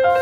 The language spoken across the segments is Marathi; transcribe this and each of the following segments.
नमस्कार,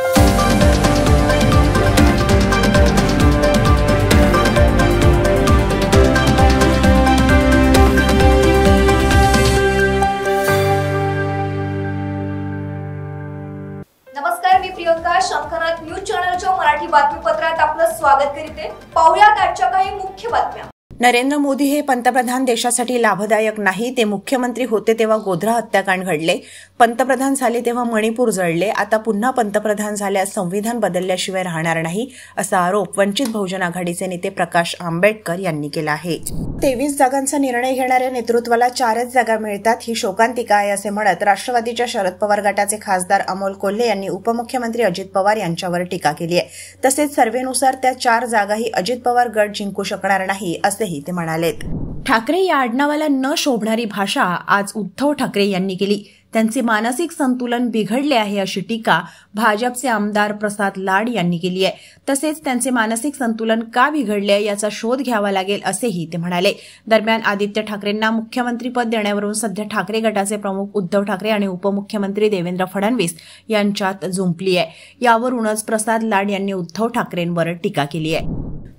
मी प्रियंका. शंखनाथ न्यूज चॅनलच्या मराठी बातमीपत्रात आपलं स्वागत करते. पाहुयात आजच्या काही मुख्य बातम्या. नरेंद्र मोदी हे पंतप्रधान देशासाठी लाभदायक नाही. ते मुख्यमंत्री होते तेव्हा गोध्रा हत्याकांड घडले, पंतप्रधान झाले तेव्हा मणिपूर जळले, आता पुन्हा पंतप्रधान झाल्यास संविधान बदलल्याशिवाय राहणार नाही, असा आरोप वंचित बहुजन आघाडीचे नेते प्रकाश आंबेडकर यांनी केला आहे. 23 जागांचा निर्णय घेणाऱ्या नेतृत्वाला 4च जागा मिळतात, ही शोकांतिका आहे असे म्हणत राष्ट्रवादीच्या शरद पवार गटाचे खासदार अमोल कोल्हे यांनी उपमुख्यमंत्री अजित पवार यांच्यावर टीका केली आहे. तसेच सर्व्हेनुसार त्या 4 जागाही अजित पवार गट जिंकू शकणार नाही असेही ते म्हणालेत. ठाकरे या आडनावाला न शोभणारी भाषा आज उद्धव ठाकरे यांनी केली. त्यांचे मानसिक संतुलन बिघडले आहे अशी टीका भाजपचे आमदार प्रसाद लाड यांनी केली आहे. तसेच त्यांचे मानसिक संतुलन का बिघडले याचा शोध घ्यावा लागेल असेही ते म्हणाले. दरम्यान आदित्य ठाकरेंना मुख्यमंत्रीपद देण्यावरून सध्या ठाकरे गटाचे प्रमुख उद्धव ठाकरे आणि उपमुख्यमंत्री देवेंद्र फडणवीस यांच्यात जुंपली आहे. यावरूनच प्रसाद लाड यांनी उद्धव ठाकरेंवर टीका केली आहे.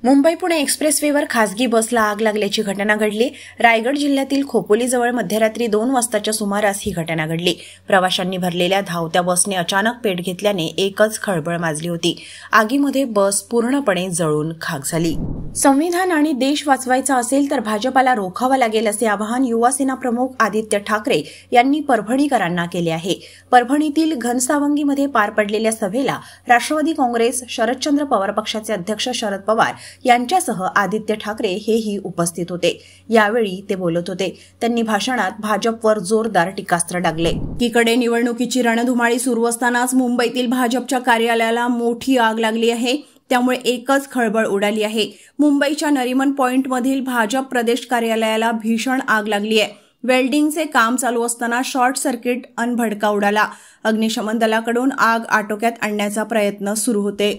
मुंबई पुणे एक्सप्रेसवेवर खासगी बसला आग लागल्याची घटना घडली. रायगड जिल्ह्यातील खोपोलीजवळ मध्यरात्री 2 वाजताच्या सुमारास ही घटना घडली. प्रवाशांनी भरलेल्या धावत्या बसने अचानक पेट घेतल्याने एकच खळबळ माजली होती. आगीमध्ये बस पूर्णपणे जळून खाक झाली. संविधान आणि देश वाचवायचा असेल तर भाजपाला रोखावं लागेल असे आवाहन युवासेना प्रमुख आदित्य ठाकरे यांनी परभणीकरांना केले आहे. परभणीतील घनसावंगीमध्ये पार पडलेल्या सभेला राष्ट्रवादी काँग्रेस, शरदचंद्र पवार पक्षाचे अध्यक्ष शरद पवार यांच्यासह आदित्य ठाकरे हेही उपस्थित होते. यावेळी ते बोलत होते. त्यांनी भाषणात भाजपवर जोरदार टीकास्त्र डागले. एकीकडे निवडणुकीची रणधुमाळी सुरू असतानाच मुंबईतील भाजपच्या कार्यालयाला मोठी आग लागली आहे. त्यामुळे एकच खळबळ उडाली आहे. मुंबईच्या नरिमन पॉइंटमधील भाजप प्रदेश कार्यालयाला भीषण आग लागली आहे. वेल्डिंगचे काम चालू असताना शॉर्ट सर्किट अन भडका उडाला. अग्निशमन दलाकडून आग आटोक्यात आणण्याचा प्रयत्न सुरू होते.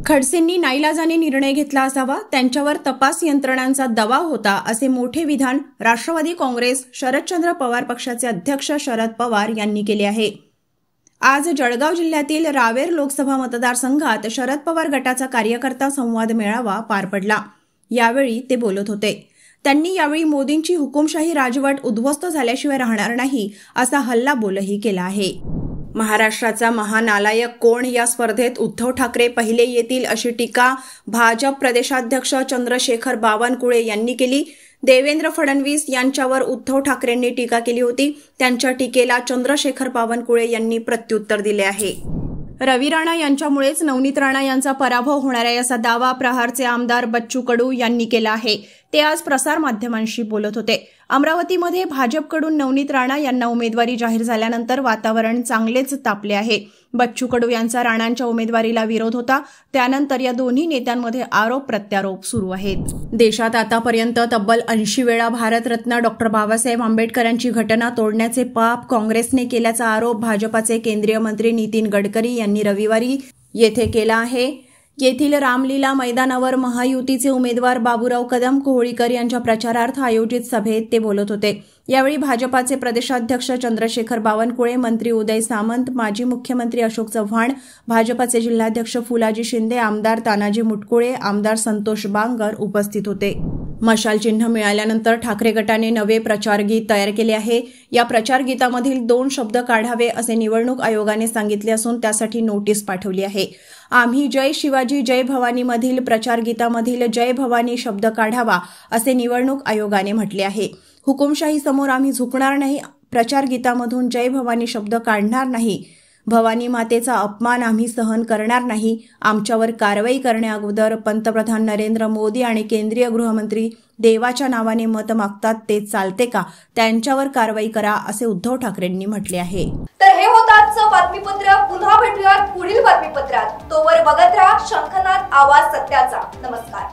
खडसेंनी नाईलाजाने निर्णय घेतला असावा, त्यांच्यावर तपास यंत्रणांचा दबाव होता, असे मोठे विधान राष्ट्रवादी काँग्रेस, शरदचंद्र पवार पक्षाचे अध्यक्ष शरद पवार यांनी केले आहे. आज जळगाव जिल्ह्यातील रावेर लोकसभा मतदारसंघात शरद पवार गटाचा कार्यकर्ता संवाद मेळावा पार पडला. यावेळी ते बोलत होते. त्यांनी यावेळी मोदींची हुकुमशाही राजवट उद्ध्वस्त झाल्याशिवाय राहणार नाही असा हल्लाबोलही केला आहे. महाराष्ट्राचा महानालायक कोण या स्पर्धेत उद्धव ठाकरे पहिले येतील अशी टीका भाजप प्रदेशाध्यक्ष चंद्रशेखर बावनकुळे यांनी केली. देवेंद्र फडणवीस यांच्यावर उद्धव ठाकरेंनी टीका केली होती. त्यांच्या टीकेला चंद्रशेखर बावनकुळे यांनी प्रत्युत्तर दिले आहे. रवी राणा यांच्यामुळेच नवनीत राणा यांचा पराभव होणार आहे असा दावा प्रहारचे आमदार बच्चू कडू यांनी केला आहे. ते आज प्रसारमाध्यमांशी बोलत होते. अमरावतीमध्ये भाजपकडून नवनीत राणा यांना उमेदवारी जाहीर झाल्यानंतर वातावरण चांगलेच तापले आहे. बच्चू कडू यांचा राणांच्या उमेदवारीला विरोध होता. त्यानंतर या दोन्ही नेत्यांमध्ये आरोप प्रत्यारोप सुरू आहेत. देशात आतापर्यंत तब्बल 80 वेळा भारतरत्न डॉ. बाबासाहेब आंबेडकरांची घटना तोडण्याचे पाप काँग्रेसने केल्याचा आरोप भाजपाचे केंद्रीय मंत्री नितीन गडकरी यांनी रविवारी येथे केला आहे. येथील रामलीला मैदानावर महायुतीचे उमेदवार बाबूराव कदम कोहळीकर यांच्या प्रचारार्थ आयोजित सभेत ते बोलत होते. यावेळी भाजपाचे प्रदेशाध्यक्ष चंद्रशेखर बावनकुळे, मंत्री उदय सामंत, माजी मुख्यमंत्री अशोक चव्हाण, भाजपाचे जिल्हाध्यक्ष फुलाजी शिंदे, आमदार तानाजी मुटकुळे, आमदार संतोष बांगर उपस्थित होते. मशाल चिन्ह मिळाल्यानंतर ठाकरे गटाने नवे प्रचारगीत तयार केले आहे. या प्रचारगीतामधील 2 शब्द काढावे असे निवडणूक आयोगाने सांगितले असून त्यासाठी नोटीस पाठवली आहे. आम्ही जय शिवाजी जय भवानी मधील प्रचारगीतामधील जय भवानी शब्द काढावा असे निवडणूक आयोगाने म्हटले आहे. हुकुमशाही समोर आम्ही झुकणार नाही. प्रचारगीतामधून जय भवानी शब्द काढणार नाही. भवानी मातेचा अपमान आम्ही सहन करणार नाही. आमच्यावर कारवाई करण्याअगोदर पंतप्रधान नरेंद्र मोदी आणि केंद्रीय गृहमंत्री देवाच्या नावाने मत मागतात, ते चालते का? त्यांच्यावर कारवाई करा, असे उद्धव ठाकरेंनी म्हटले आहे. तर हे होतं आजचं बातमीपत्र. पुन्हा भेटूयात पुढील बातमीपत्रात. तोवर बघत राहा शंखनाथ आवाज सत्याचा. नमस्कार.